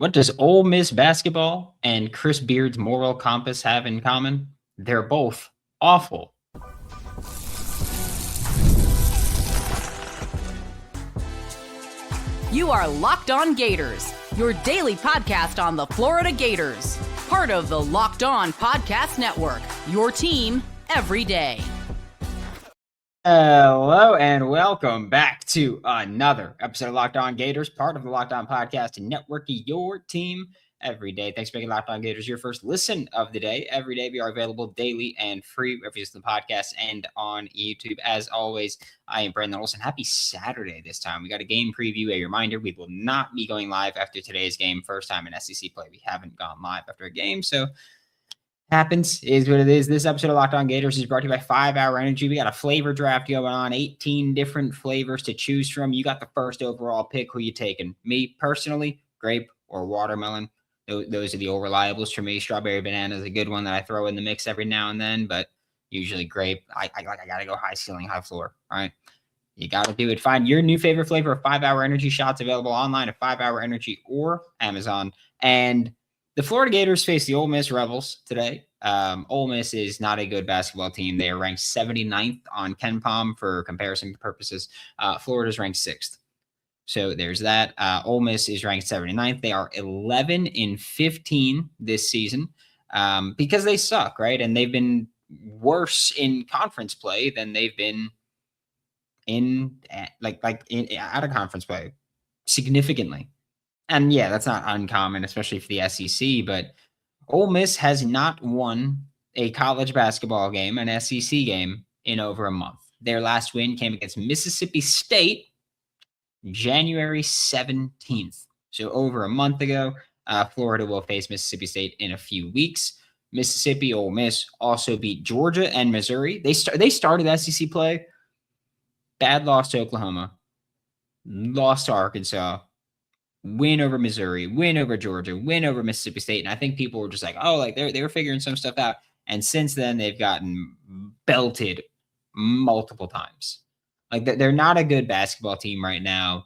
What does Ole Miss basketball and Chris Beard's moral compass have in common? They're both awful. You are Locked On Gators, your daily podcast on the Florida Gators. Part of the Locked On Podcast Network, your team every day. Hello and welcome back to another episode of Locked On Gators, part of the Locked On Podcast Network, your team every day. Thanks for making Locked On Gators your first listen of the day. Every day we are available daily and free wherever you listen to the podcast and on YouTube. As always, I am Brandon Olsen. Happy Saturday this time. We got a game preview. A reminder, we will not be going live after today's game. First time in SEC play. We haven't gone live after a game, so happens is what it is. This episode of Locked On Gators is brought to you by 5 Hour Energy. We got a flavor draft going on, 18 different flavors to choose from. You got the first overall pick. Who you taking? Me personally, grape or watermelon. Those are the old reliables for me. Strawberry banana is a good one that I throw in the mix every now and then, but usually grape. I got to go high ceiling, high floor. All right. You got to do it. Find your new favorite flavor of 5 Hour Energy shots available online at 5 Hour Energy or Amazon. And the Florida Gators face the Ole Miss Rebels today. Ole Miss is not a good basketball team. They are ranked 79th on KenPom for comparison purposes. Florida is ranked 6th. So there's that. Ole Miss is ranked 79th. They are 11-15 this season because they suck, right? And they've been worse in conference play than they've been in out of conference play significantly. And yeah, that's not uncommon, especially for the SEC, but Ole Miss has not won a college basketball game, an SEC game, in over a month. Their last win came against Mississippi State January 17th. So over a month ago. Florida will face Mississippi State in a few weeks. Mississippi, Ole Miss also beat Georgia and Missouri. They started SEC play. Bad loss to Oklahoma. Lost to Arkansas. Win over Missouri, win over Georgia, win over Mississippi State. And I think people were just like, oh, like they were figuring some stuff out. And since then, they've gotten belted multiple times. Like they're not a good basketball team right now.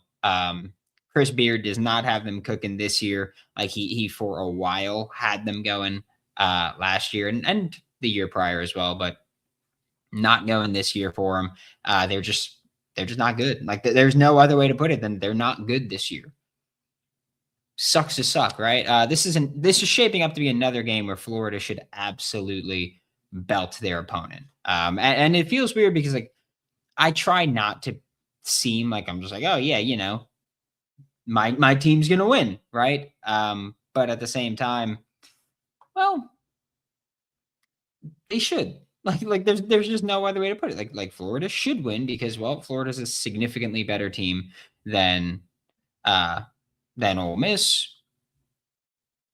Chris Beard does not have them cooking this year. Like he for a while had them going last year and the year prior as well, but not going this year for them. They're just not good. Like there's no other way to put it than they're not good this year. Sucks to suck, right? This is shaping up to be another game where Florida should absolutely belt their opponent. And it feels weird because like I try not to seem like I'm just like, oh yeah, you know, my team's gonna win, right? But at the same time, well, they should. Like there's just no other way to put it. Like Florida should win because well, Florida's a significantly better team than Ole Miss.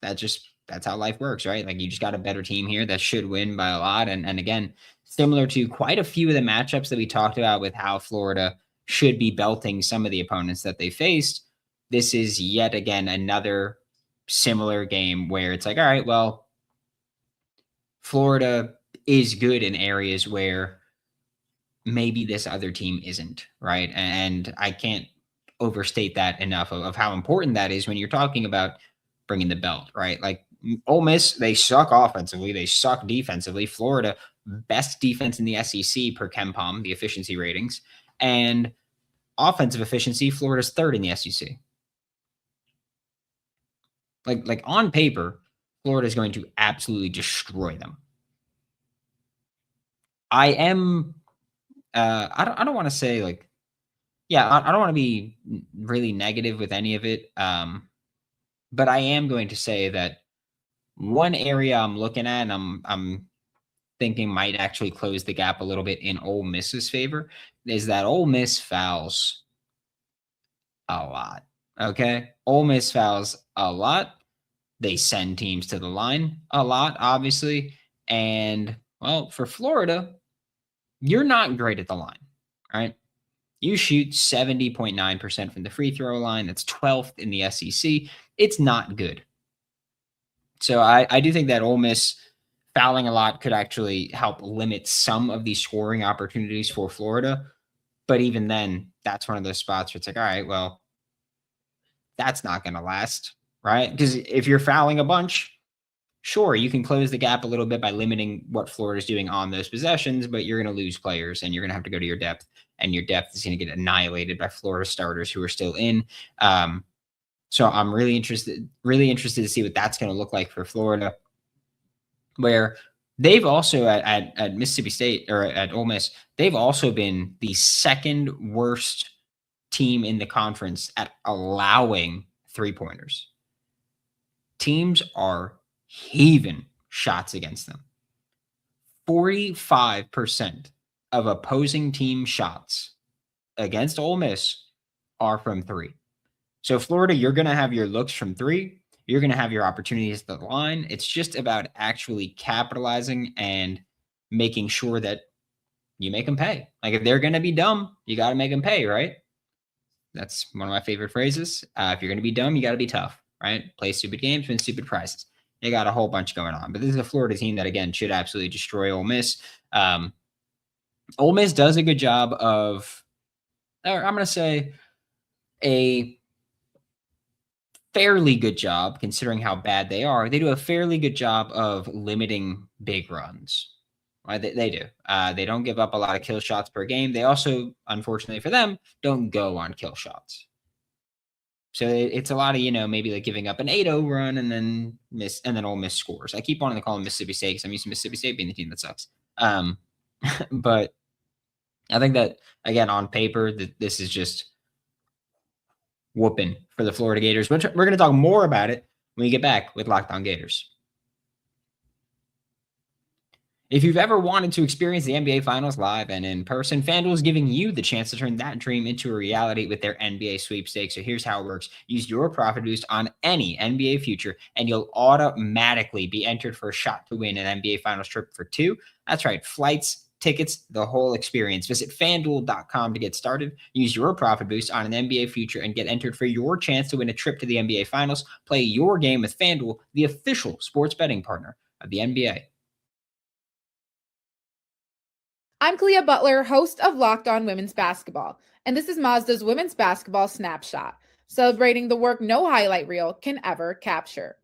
That's how life works, right? Like you just got a better team here that should win by a lot. And again, similar to quite a few of the matchups that we talked about with how Florida should be belting some of the opponents that they faced, this is yet again another similar game where it's like, all right, well, Florida is good in areas where maybe this other team isn't, right? And I can't overstate that enough of how important that is when you're talking about bringing the belt, right? Like Ole Miss, they suck offensively, they suck defensively. Florida, best defense in the SEC per KenPom, the efficiency ratings, and offensive efficiency, Florida's third in the SEC. Like on paper, Florida is going to absolutely destroy them. I am, I don't want to say like, yeah, I don't want to be really negative with any of it. But I am going to say that one area I'm looking at and I'm thinking might actually close the gap a little bit in Ole Miss's favor is that Ole Miss fouls a lot. Okay. Ole Miss fouls a lot. They send teams to the line a lot, obviously. And well, for Florida, you're not great at the line, right? You shoot 70.9% from the free throw line. That's 12th in the SEC. It's not good. So I do think that Ole Miss fouling a lot could actually help limit some of these scoring opportunities for Florida. But even then, that's one of those spots where it's like, all right, well, that's not going to last. right? Because if you're fouling a bunch, sure, you can close the gap a little bit by limiting what Florida's doing on those possessions, but you're going to lose players and you're going to have to go to your depth, and your depth is going to get annihilated by Florida starters who are still in. So I'm really interested to see what that's going to look like for Florida, where they've also at Mississippi State or at Ole Miss, they've also been the second worst team in the conference at allowing 3-pointers. Teams are heaving shots against them. 45% of opposing team shots against Ole Miss are from 3. So Florida, you're going to have your looks from 3. You're going to have your opportunities at the line. It's just about actually capitalizing and making sure that you make them pay. Like, if they're going to be dumb, you got to make them pay, right? That's one of my favorite phrases. If you're going to be dumb, you got to be tough, right? Play stupid games, win stupid prizes. They got a whole bunch going on. But this is a Florida team that, again, should absolutely destroy Ole Miss. Ole Miss does a good job of, or I'm going to say a fairly good job, considering how bad they are. They do a fairly good job of limiting big runs. Right? They do. They don't give up a lot of kill shots per game. They also, unfortunately for them, don't go on kill shots. So it's a lot of, maybe like giving up an 8-0 run and then Ole Miss scores. I keep wanting to call them Mississippi State because I'm used to Mississippi State being the team that sucks. But I think that, again, on paper, this is just whooping for the Florida Gators. We're going to talk more about it when we get back with Locked On Gators. If you've ever wanted to experience the NBA Finals live and in person, FanDuel is giving you the chance to turn that dream into a reality with their NBA sweepstakes. So here's how it works. Use your profit boost on any NBA future, and you'll automatically be entered for a shot to win an NBA Finals trip for 2. That's right. Flights, tickets, the whole experience. Visit FanDuel.com to get started. Use your profit boost on an NBA future and get entered for your chance to win a trip to the NBA Finals. Play your game with FanDuel, the official sports betting partner of the NBA. I'm Clea Butler, host of Locked On Women's Basketball, and this is Mazda's Women's Basketball Snapshot, celebrating the work no highlight reel can ever capture.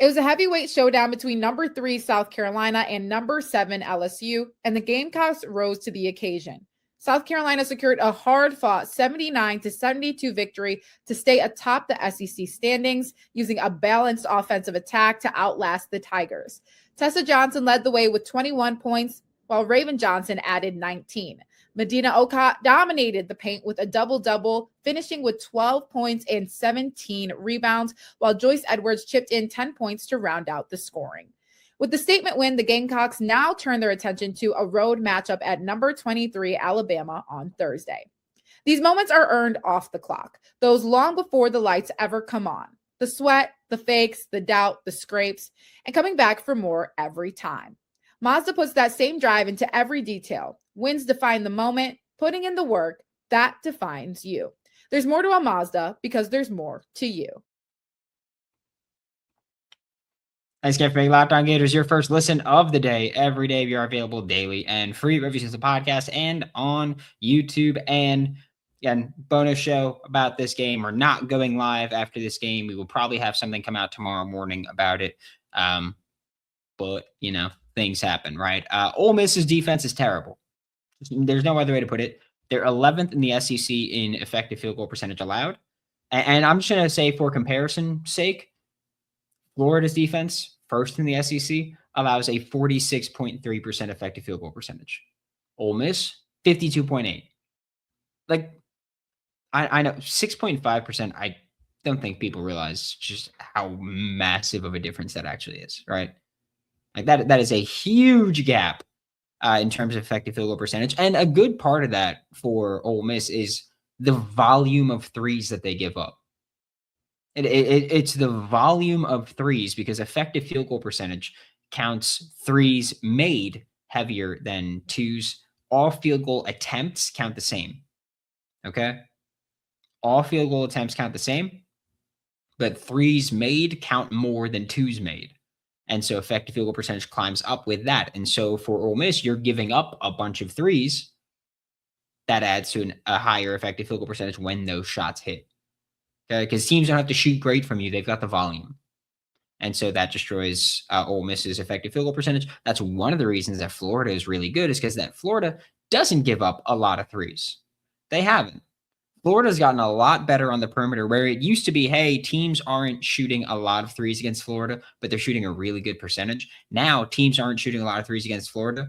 It was a heavyweight showdown between number 3 South Carolina and number 7 LSU, and the Gamecocks rose to the occasion. South Carolina secured a hard-fought 79-72 victory to stay atop the SEC standings, using a balanced offensive attack to outlast the Tigers. Tessa Johnson led the way with 21 points, while Raven Johnson added 19. Medina Oka dominated the paint with a double-double, finishing with 12 points and 17 rebounds, while Joyce Edwards chipped in 10 points to round out the scoring. With the statement win, the Gamecocks now turn their attention to a road matchup at number 23 Alabama on Thursday. These moments are earned off the clock, those long before the lights ever come on. The sweat, the fakes, the doubt, the scrapes, and coming back for more every time. Mazda puts that same drive into every detail. Wins define the moment, putting in the work, that defines you. There's more to a Mazda because there's more to you. Thanks again for making Locked On Gators your first listen of the day. Every day we are available daily and free reviews of the podcast and on YouTube. And again, bonus show about this game. We're not going live after this game. We will probably have something come out tomorrow morning about it. But, things happen, right? Ole Miss's defense is terrible. There's no other way to put it. They're 11th in the SEC in effective field goal percentage allowed. And I'm just going to say, for comparison's sake, Florida's defense, first in the SEC, allows a 46.3% effective field goal percentage. Ole Miss, 52.8. Like, I know 6.5%. I don't think people realize just how massive of a difference that actually is, right? Like that is a huge gap in terms of effective field goal percentage. And a good part of that for Ole Miss is the volume of threes that they give up. It's the volume of threes, because effective field goal percentage counts threes made heavier than twos. All field goal attempts count the same. Okay? All field goal attempts count the same, but threes made count more than twos made. And so effective field goal percentage climbs up with that. And so for Ole Miss, you're giving up a bunch of threes. That adds to a higher effective field goal percentage when those shots hit. Okay, because teams don't have to shoot great from you. They've got the volume. And so that destroys Ole Miss's effective field goal percentage. That's one of the reasons that Florida is really good, is because that Florida doesn't give up a lot of threes. They haven't. Florida's gotten a lot better on the perimeter, where it used to be, hey, teams aren't shooting a lot of threes against Florida, but they're shooting a really good percentage. Now teams aren't shooting a lot of threes against Florida,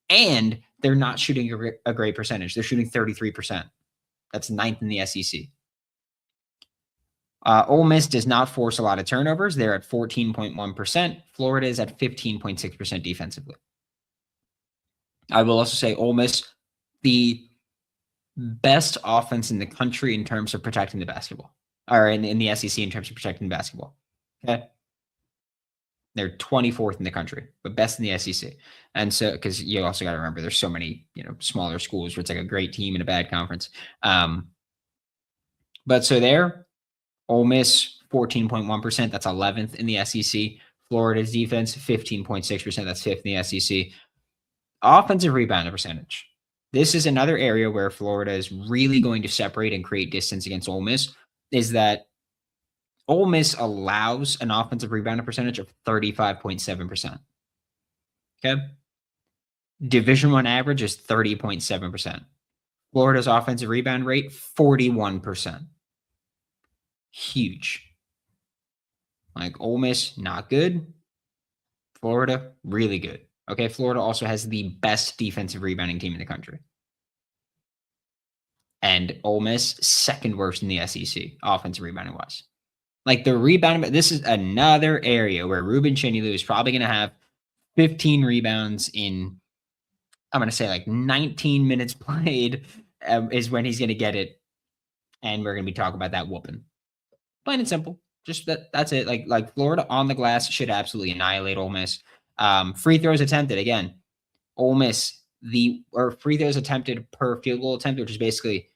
and they're not shooting a great percentage. They're shooting 33%. That's 9th in the SEC. Ole Miss does not force a lot of turnovers. They're at 14.1%. Florida is at 15.6% defensively. I will also say Ole Miss, the best offense in the country in terms of protecting the basketball, or in the SEC in terms of protecting the basketball. Okay. They're 24th in the country, but best in the SEC. And so, because you also got to remember, there's so many, smaller schools where it's like a great team and a bad conference. But so there, Ole Miss, 14.1%. That's 11th in the SEC. Florida's defense, 15.6%. That's 5th in the SEC. Offensive rebound percentage. This is another area where Florida is really going to separate and create distance against Ole Miss, is that Ole Miss allows an offensive rebound percentage of 35.7%. Okay. Division I average is 30.7%. Florida's offensive rebound rate, 41%. Huge. Like Ole Miss, not good. Florida, really good. Okay, Florida also has the best defensive rebounding team in the country. And Ole Miss, second worst in the SEC, offensive rebounding wise. Like the rebound, this is another area where Ruben Chinilu is probably going to have 15 rebounds in, I'm going to say like 19 minutes played is when he's going to get it. And we're going to be talking about that whooping. Plain and simple. Just that's it. Like Florida on the glass should absolutely annihilate Ole Miss. Free throws attempted, again, Ole Miss, free throws attempted per field goal attempt, which is basically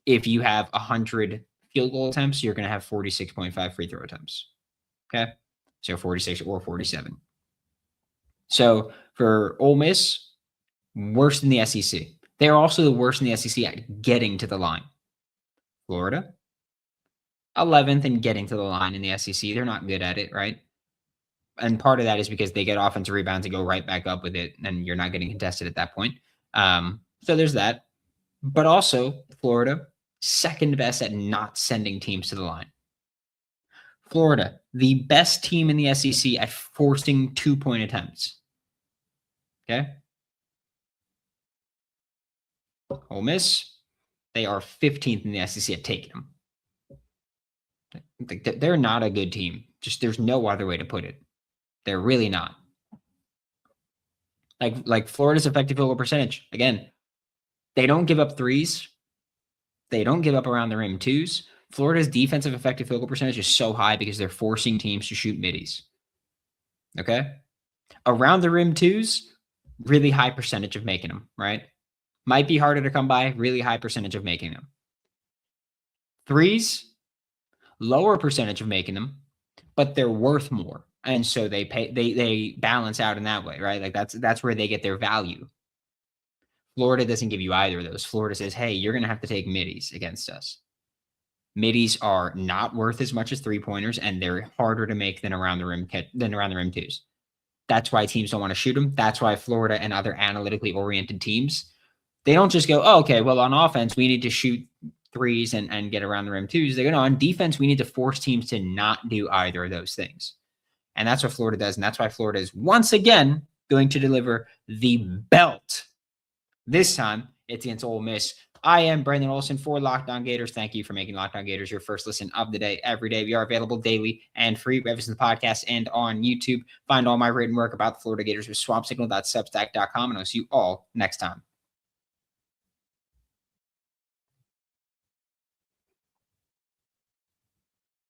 if you have 100 field goal attempts, you're going to have 46.5 free throw attempts. Okay. So 46 or 47. So for Ole Miss, worst in the SEC. They're also the worst in the SEC at getting to the line. Florida, 11th in getting to the line in the SEC. They're not good at it, right? And part of that is because they get offensive rebounds and go right back up with it, and you're not getting contested at that point. So there's that. But also, Florida, second best at not sending teams to the line. Florida, the best team in the SEC at forcing 2-point attempts. Okay? Ole Miss, they are 15th in the SEC at taking them. They're not a good team. Just there's no other way to put it. They're really not. Like Florida's effective field goal percentage. Again, they don't give up threes. They don't give up around the rim twos. Florida's defensive effective field goal percentage is so high because they're forcing teams to shoot middies. Okay? Around the rim twos, really high percentage of making them, right? Might be harder to come by, really high percentage of making them. Threes, lower percentage of making them, but they're worth more. And so they balance out in that way, right? Like that's where they get their value. Florida doesn't give you either of those. Florida says, hey, you're going to have to take middies against us. Middies are not worth as much as 3-pointers, and they're harder to make than around the rim twos. That's why teams don't want to shoot them. That's why Florida and other analytically oriented teams, they don't just go, oh, okay, well, on offense, we need to shoot threes and get around the rim twos. They go, no, on defense, we need to force teams to not do either of those things. And that's what Florida does. And that's why Florida is once again going to deliver the belt. This time, it's against Ole Miss. I am Brandon Olsen for Locked On Gators. Thank you for making Locked On Gators your first listen of the day every day. We are available daily and free, whether it's in the podcast and on YouTube. Find all my written work about the Florida Gators with swampsignal.substack.com, and I'll see you all next time.